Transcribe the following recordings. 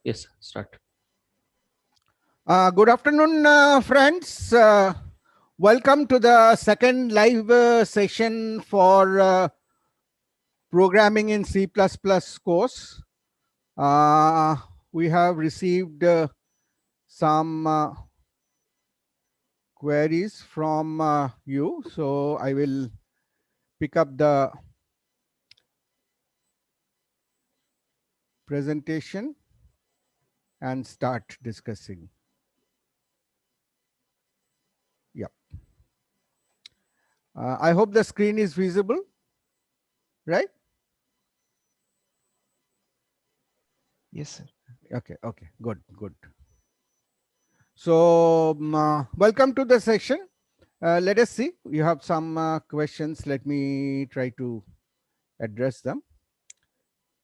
Yes, start. Good afternoon, friends. Welcome to the second live session for programming in C++ course. Uh, we have received some queries from you, so I will pick up the presentation and start discussing. Yeah. I hope the screen is visible, right? Yes, sir. Okay, good. So, welcome to the session. Let us see. You have some questions. Let me try to address them.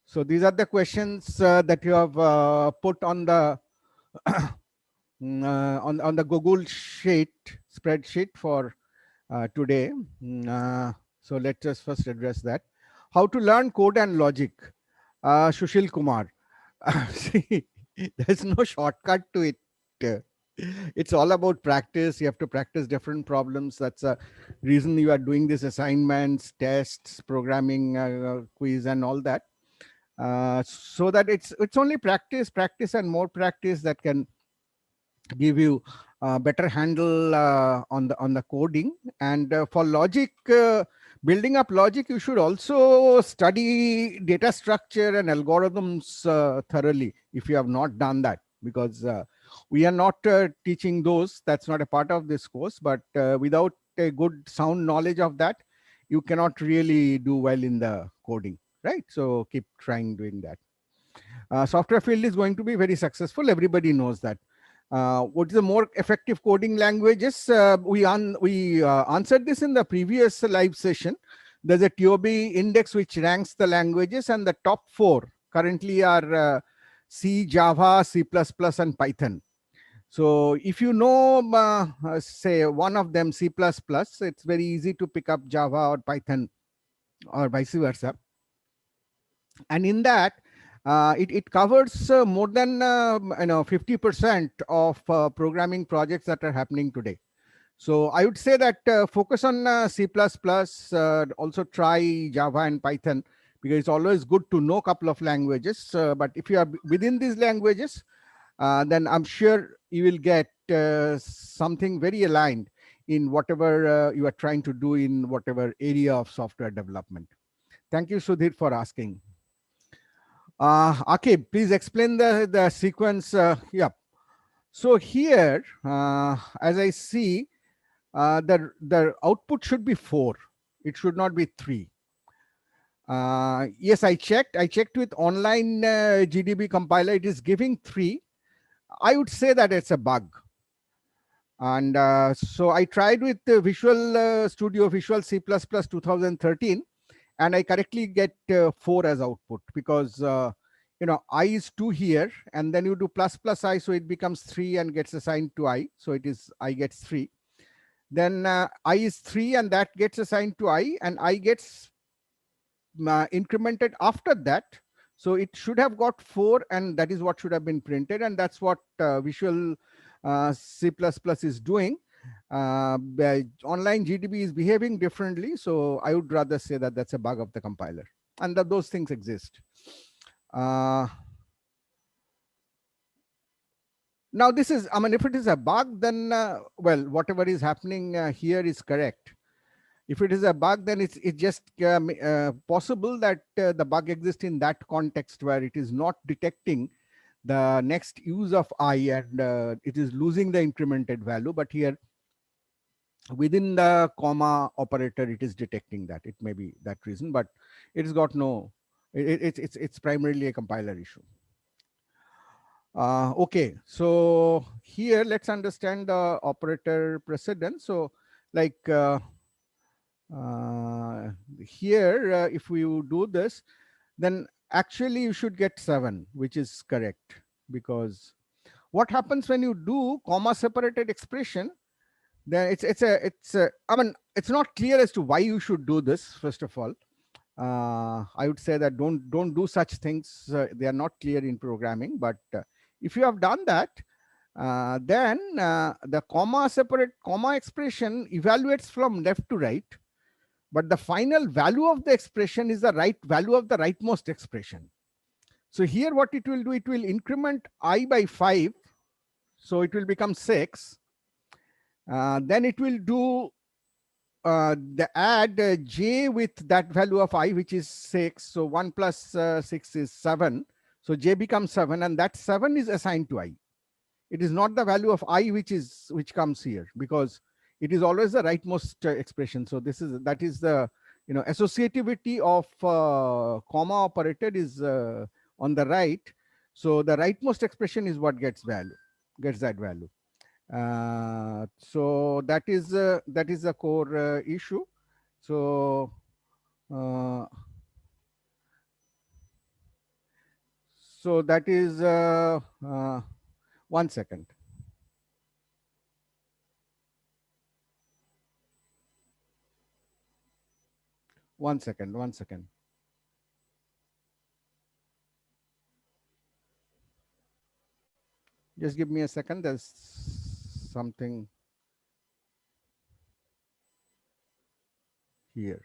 So these are the questions that you have put on the on the Google sheet spreadsheet for today. So let us first address that. How to learn code and logic? Sushil Kumar. See, there's no shortcut to it. It's all about practice. You have to practice different problems. That's a reason you are doing these assignments, tests, programming quiz, and all that. So that it's only practice, and more practice that can give you better handle on the coding. And for logic, building up logic, you should also study data structure and algorithms thoroughly if you have not done that, because we are not teaching those. That's not a part of this course. But without a good sound knowledge of that, you cannot really do well in the coding, right? So keep trying doing that. Software field is going to be very successful. Everybody knows that. What is the more effective coding languages? We answered this in the previous live session. There's a TOB index which ranks the languages, and the top 4 currently are C, Java, C++, and Python. So if you know, say one of them, C++, it's very easy to pick up Java or Python or vice versa. And in that, it covers more than 50% of programming projects that are happening today. So I would say that focus on C++, also try Java and Python, because it's always good to know a couple of languages. But if you are within these languages, then I'm sure you will get something very aligned in whatever you are trying to do in whatever area of software development. Thank you, Sudhir, for asking. Akib, please explain the sequence. Yeah. So here, as I see, the output should be 4. It should not be 3. Yes, I checked. I checked with online GDB compiler. It is giving 3. I would say that it's a bug. And so I tried with Visual Studio Visual C++ 2013, and I correctly get 4 as output, because I is 2 here, and then you do plus plus I, so it becomes 3 and gets assigned to I. So it is I gets 3. Then I is 3, and that gets assigned to I, and I gets incremented after that. So it should have got 4, and that is what should have been printed, and that's what Visual C++ is doing. Online GDB is behaving differently, so I would rather say that that's a bug of the compiler, and that those things exist. Now this is, if it is a bug, then well, whatever is happening here is correct. If it is a bug, then it's just possible that the bug exists in that context where it is not detecting the next use of I, and it is losing the incremented value. But here, within the comma operator, it is detecting that. It may be that reason, but it's got no. It's primarily a compiler issue. Okay, so here let's understand the operator precedence. So, like here, if we do this, then actually you should get 7, which is correct, because what happens when you do comma separated expression, then it's not clear as to why you should do this, first of all. I would say that don't do such things. They are not clear in programming. But if you have done that, then the comma separate comma expression evaluates from left to right, but the final value of the expression is the right value of the rightmost expression. So here what it will do, it will increment I by 5, so it will become 6. Then it will do the add j with that value of I, which is 6. So 1 plus 6 is 7. So j becomes 7, and that 7 is assigned to I. It is not the value of I which comes here, because it is always the rightmost expression. So that is the associativity of comma operator is on the right. So the rightmost expression is what gets that value. So that is the core issue. So uh, that is 1 second. One second. Just give me a second. There's something here.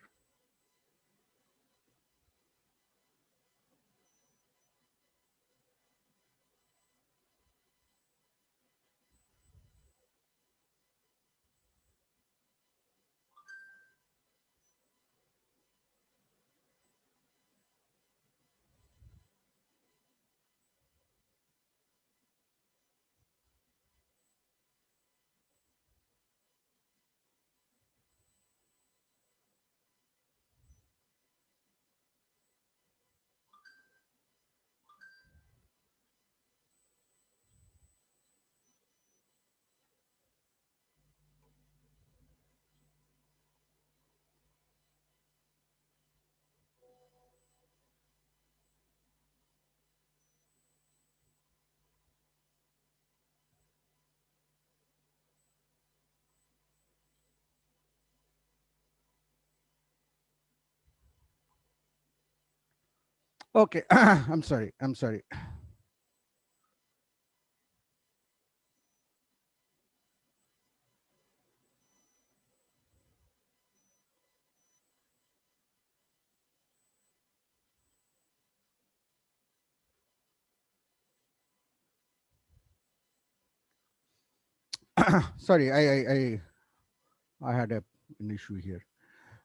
Okay. I'm sorry. Sorry, I had an issue here.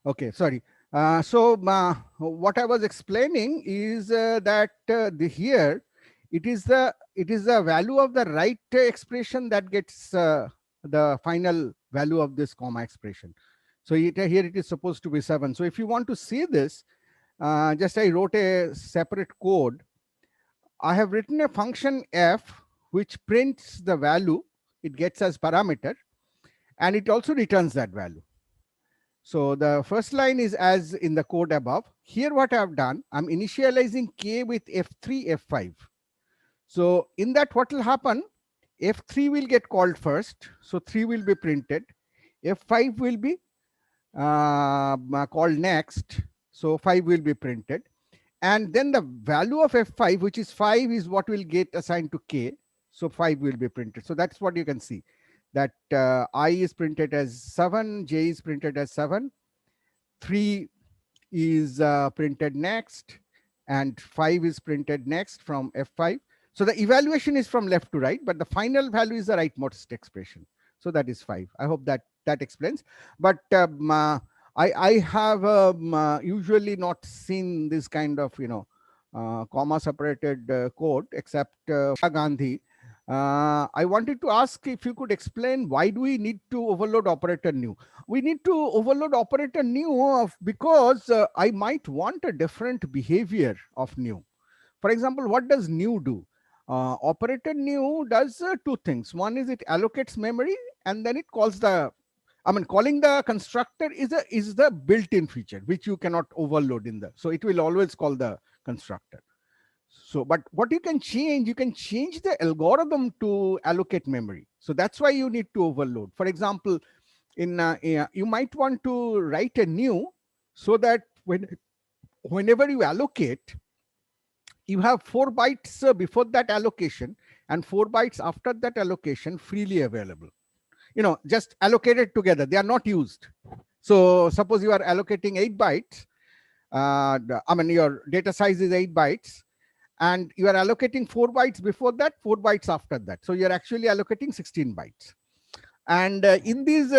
Okay, sorry. What I was explaining is that the here it is the value of the right expression that gets the final value of this comma expression. So here it is supposed to be 7. So if you want to see this, just I wrote a separate code. I have written a function f which prints the value it gets as parameter, and it also returns that value. So the first line is as in the code above. Here what I have done, I'm initializing k with f3, f5. So in that what will happen, f3 will get called first, so 3 will be printed. F5 will be called next, so 5 will be printed. And then the value of f5, which is 5, is what will get assigned to k. So 5 will be printed. So that's what you can see, that I is printed as 7, j is printed as 7, 3 is printed next, and 5 is printed next from F5. So the evaluation is from left to right, but the final value is the rightmost expression. So that is 5. I hope that explains. But I have usually not seen this kind of comma separated code, except Gandhi. I wanted to ask if you could explain why do we need to overload operator new. We need to overload operator new because I might want a different behavior of new. For example, what does new do? Operator new does two things. One is it allocates memory, and then it calls the, I mean, calling the constructor is the built-in feature which you cannot overload in the. So it will always call the constructor. So, but what you can change the algorithm to allocate memory. So that's why you need to overload. For example, in you might want to write a new, so that when whenever you allocate, you have 4 bytes before that allocation and 4 bytes after that allocation freely available. Just allocated together. They are not used. So suppose you are allocating 8 bytes. Your data size is 8 bytes, and you are allocating 4 bytes before that, 4 bytes after that. So you're actually allocating 16 bytes. And in these,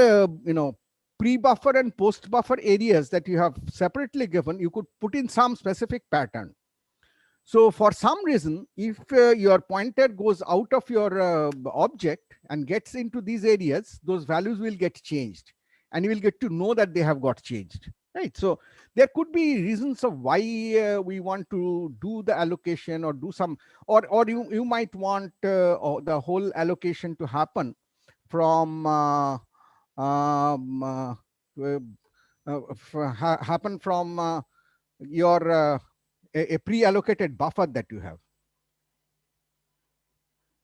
pre-buffer and post-buffer areas that you have separately given, you could put in some specific pattern. So for some reason, if your pointer goes out of your object and gets into these areas, those values will get changed, and you will get to know that they have got changed. Right. So there could be reasons of why we want to do the allocation or do some, or you might want the whole allocation to happen from uh, happen from your a pre-allocated buffer that you have.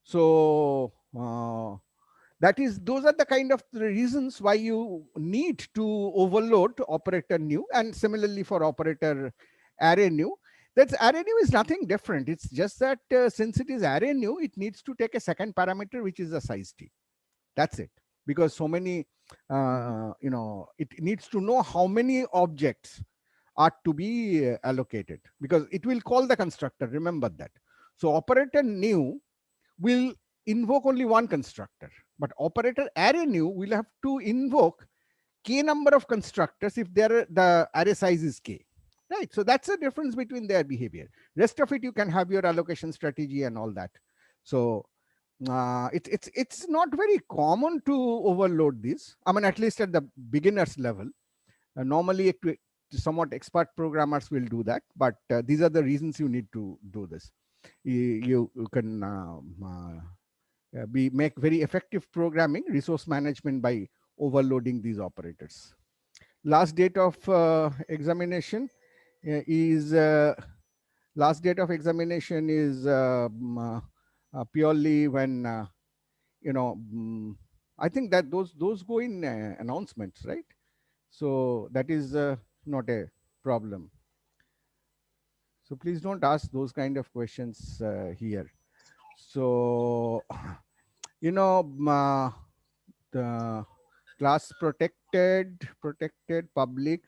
So those are the kind of reasons why you need to overload operator new, and similarly for operator array new. That's array new is nothing different. It's just that since it is array new, it needs to take a second parameter, which is the size t. That's it. Because so many, it needs to know how many objects are to be allocated, because it will call the constructor. Remember that. So operator new will invoke only one constructor, but operator array new will have to invoke k number of constructors if the array size is k. Right. So that's the difference between their behavior. Rest of it, you can have your allocation strategy and all that. So it's not very common to overload this. At least at the beginners level. Normally, somewhat expert programmers will do that, but these are the reasons you need to do this. You can make very effective programming resource management by overloading these operators. Last date of examination is purely when I think that those go in announcements, right? So that is not a problem. So please don't ask those kind of questions here. So the class protected public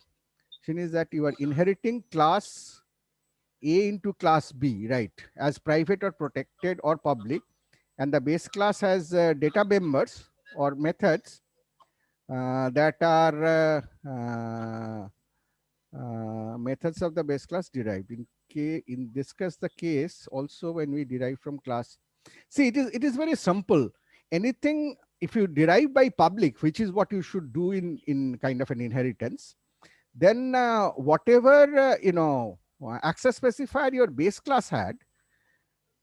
thing is that you are inheriting class A into class B, right, as private or protected or public, and the base class has data members or methods that are methods of the base class derived in discuss the case also when we derive from class. See, it is very simple. Anything, if you derive by public, which is what you should do in kind of an inheritance, then whatever access specifier your base class had,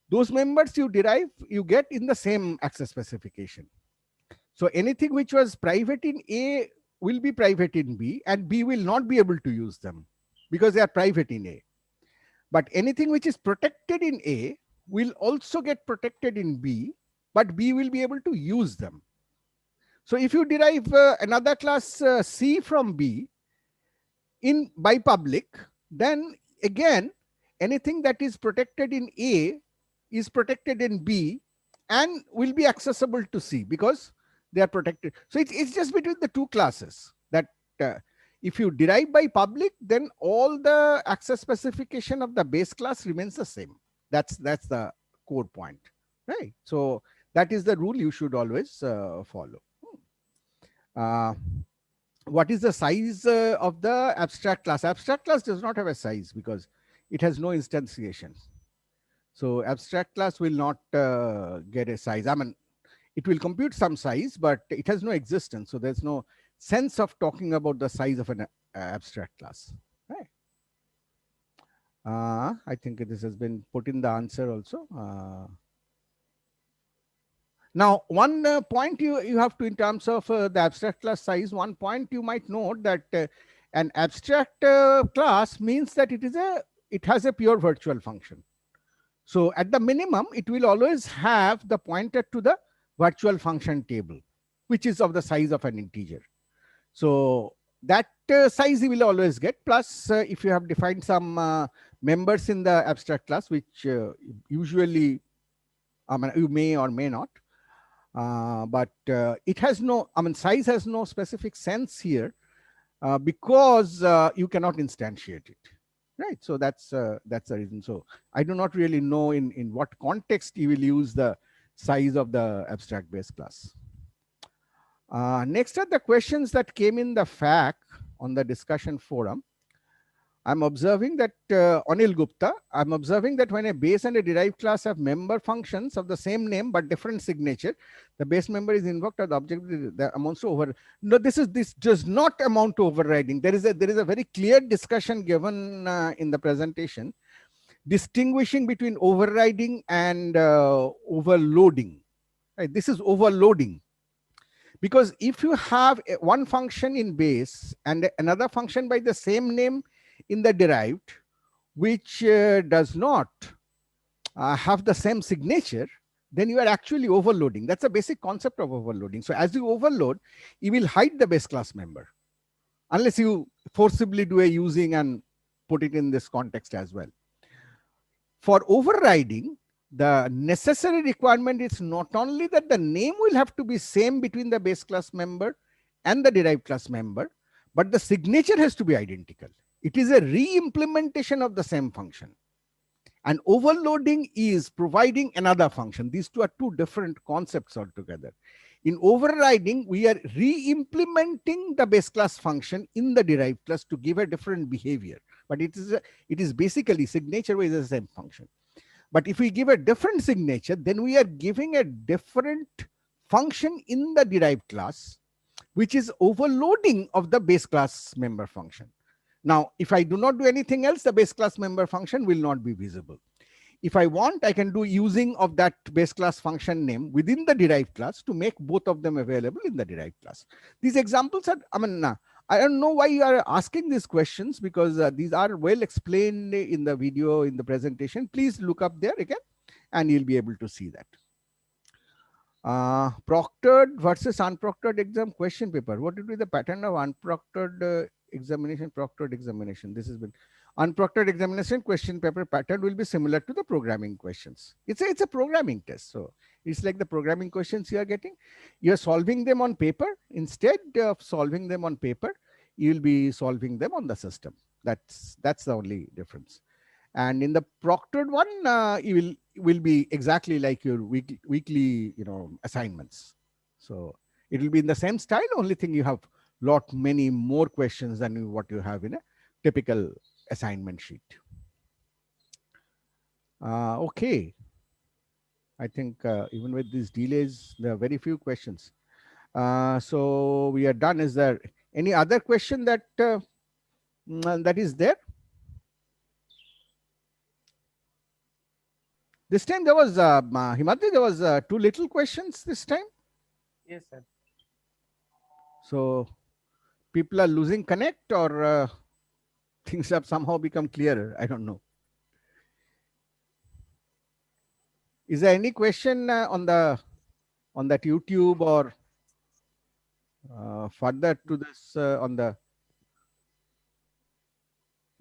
those members you derive, you get in the same access specification. So anything which was private in A will be private in B, and B will not be able to use them because they are private in A. But anything which is protected in A will also get protected in B, but B will be able to use them. So if you derive another class C from B by public, then again, anything that is protected in A is protected in B and will be accessible to C because they are protected. So it's just between the two classes that if you derive by public, then all the access specification of the base class remains the same. That's the core point, right? So that is the rule you should always follow. Uh, what is the size of the abstract class? Abstract class does not have a size because it has no instantiation. So abstract class will not get a size. It will compute some size, but it has no existence. So there's no sense of talking about the size of an abstract class. Right. I think this has been put in the answer also. Now, one point you have to, in terms of the abstract class size, one point you might note that an abstract class means that it has a pure virtual function. So at the minimum, it will always have the pointer to the virtual function table, which is of the size of an integer. So that size you will always get. Plus, if you have defined some members in the abstract class, which usually you may or may not, but it has no, size has no specific sense here because you cannot instantiate it, right? So that's the reason. So I do not really know in what context you will use the size of the abstract base class. Next are the questions that came in the FAQ on the discussion forum. I'm observing that Anil Gupta, I'm observing that when a base and a derived class have member functions of the same name but different signature, the base member is invoked or the object that amounts to over. No, this does not amount to overriding. There is a very clear discussion given in the presentation, distinguishing between overriding and overloading. Right? This is overloading. Because if you have one function in base and another function by the same name in the derived, which does not have the same signature, then you are actually overloading. That's a basic concept of overloading. So as you overload, you will hide the base class member unless you forcibly do a using and put it in this context as well. For overriding, the necessary requirement is not only that the name will have to be same between the base class member and the derived class member, but the signature has to be identical. It is a re-implementation of the same function. And overloading is providing another function. These two are two different concepts altogether. In overriding, we are re-implementing the base class function in the derived class to give a different behavior. But it is basically signature-wise the same function. But if we give a different signature, then we are giving a different function in the derived class, which is overloading of the base class member function. Now, if I do not do anything else, the base class member function will not be visible. If I want, I can do using of that base class function name within the derived class to make both of them available in the derived class. These examples are, I don't know why you are asking these questions, because these are well explained in the video, in the presentation. Please look up there again and you'll be able to see that. Proctored versus unproctored exam question paper. What would be the pattern of unproctored examination, proctored examination? This has been unproctored examination question paper pattern will be similar to the programming questions. It's a programming test. So it's like the programming questions you are getting. You're solving them on paper. Instead of solving them on paper, you'll be solving them on the system. That's the only difference. And in the proctored one, you will be exactly like your weekly assignments. So it will be in the same style. Only thing, you have many more questions than what you have in a typical assignment sheet. Okay, I think even with these delays, there are very few questions. So we are done. Is there any other question that that is there? This time there was, Himadri, there was too little questions this time. Yes, sir. So people are losing connect, or things have somehow become clearer. I don't know. Is there any question on that YouTube or further to this on the?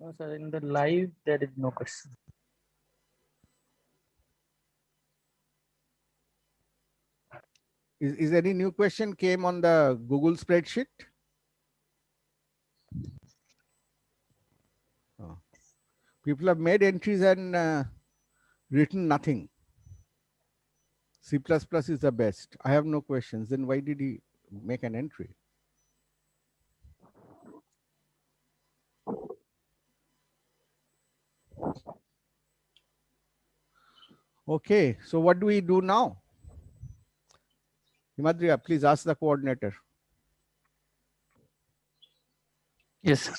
No, sir. In the live, there is no question. Is any new question came on the Google spreadsheet? Oh. People have made entries and written nothing. C++ is the best. I have no questions. Then why did he make an entry? Okay, so what do we do now? Himadriya, please ask the coordinator. Yes.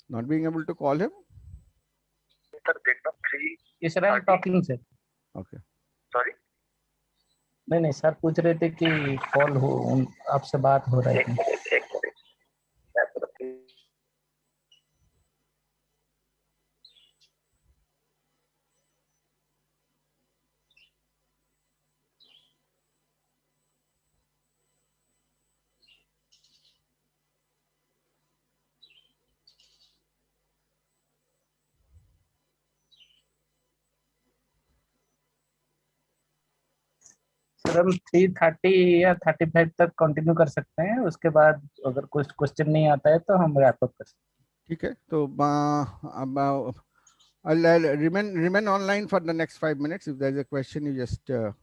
Not being able to call him? Yes, sir, I am talking, sir. Okay. नहीं नहीं sir पूछ रहे थे कि call हो आपसे बात हो रही थी. सर हम 3:30 या 35 तक कंटिन्यू कर सकते हैं, उसके बाद अगर कुछ क्वेश्चन नहीं आता है तो हम रैप अप कर सकते ठीक है, तो अब I'll remain online for the next 5 minutes. If there's a question, you just tell.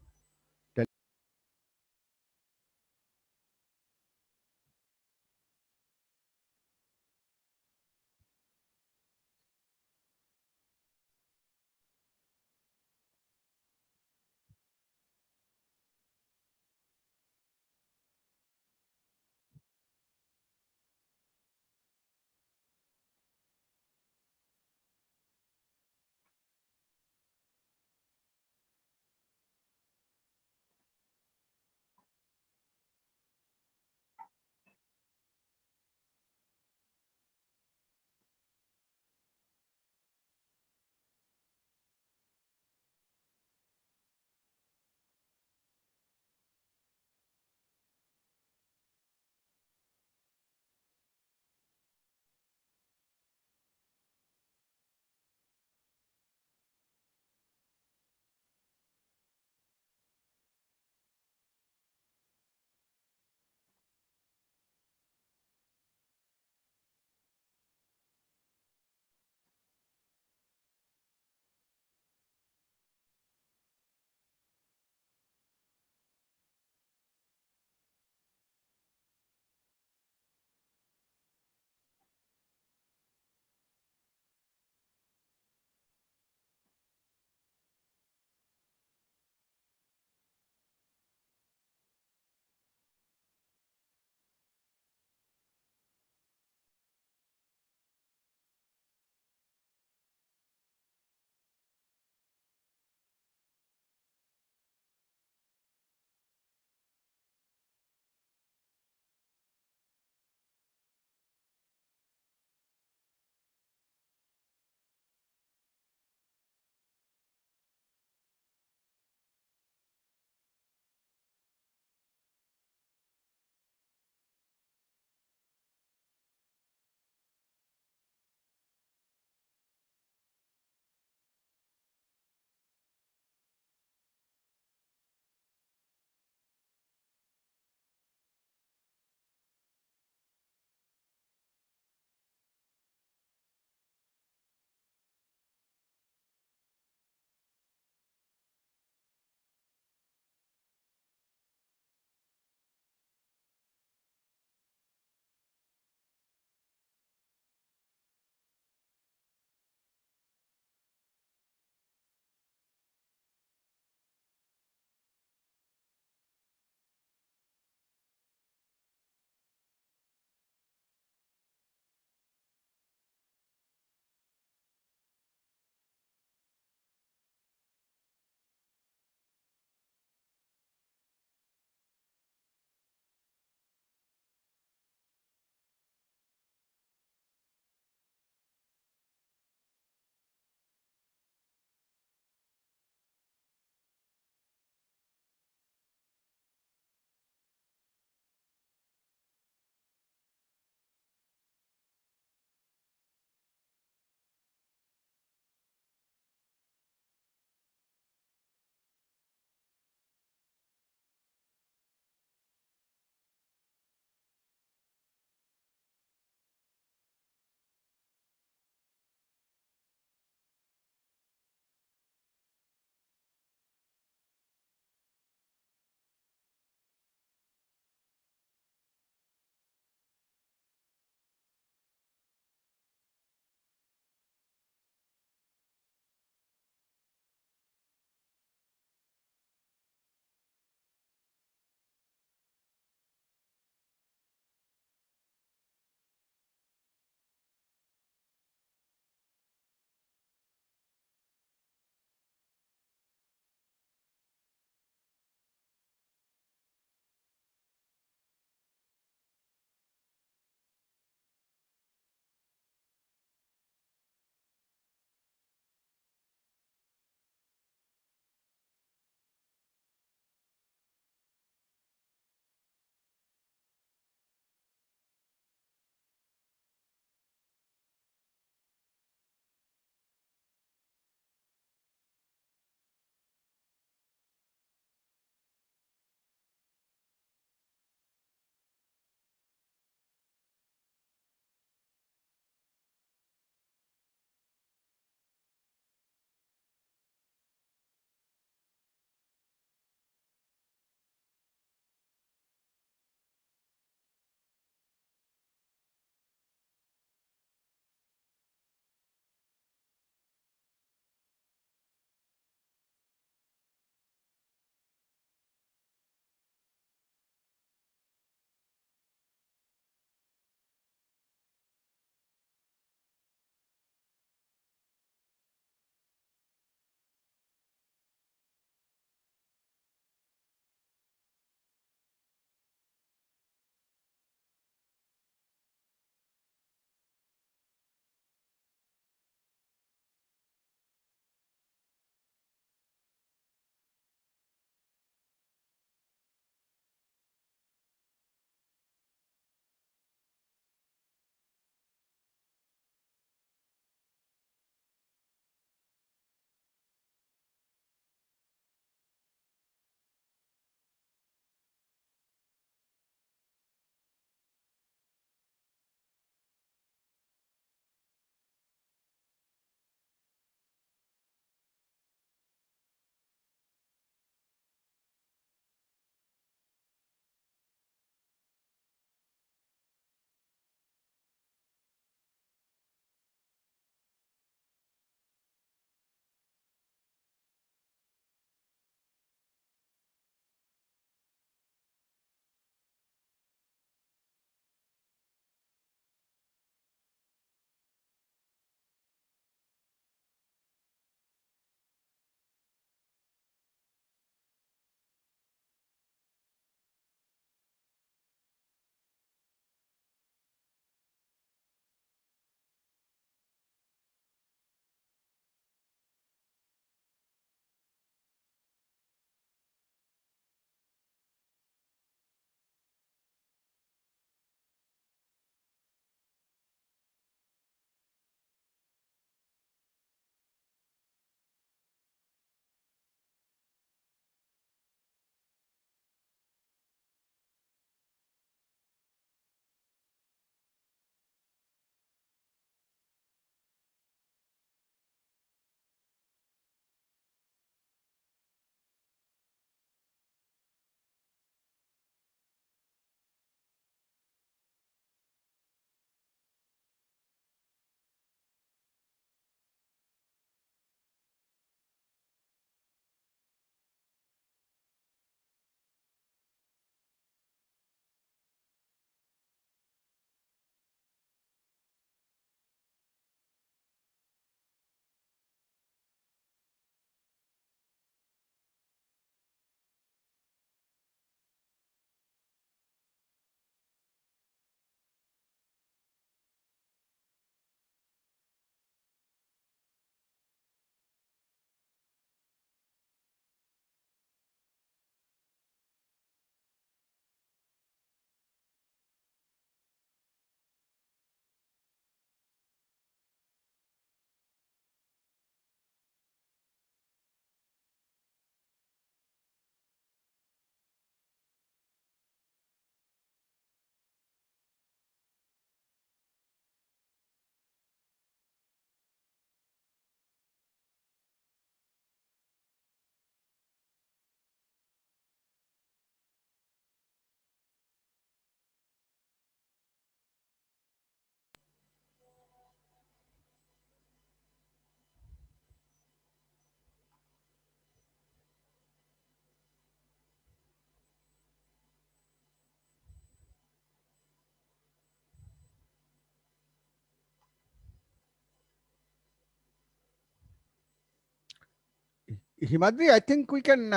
Himadri, I think we can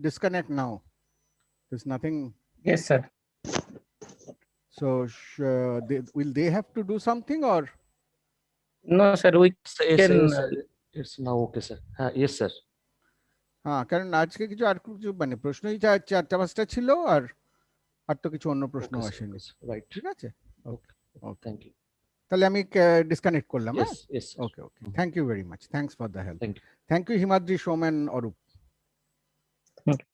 disconnect now. There's nothing. Yes, sir. So will they have to do something or? No, sir. We Yes, can. yes, it's now okay, sir. Yes, sir. হ্যাঁ, কারণ আজকে কিছু আর কিছু মানে প্রশ্নই চারটা পাঁচটা ছিল, আর তো কিছু অন্য প্রশ্ন Okay, sir, আসেনি। okay, sir. Right. ঠিক আছে, ওকে ওকে, Thank you. তাহলে আমি ডিসকানেক্ট করলাম। Yes, yes, sir. Okay okay, thank you very much, thanks for the help. Thank you. Thank you Himadri, Somen, Arup. Okay.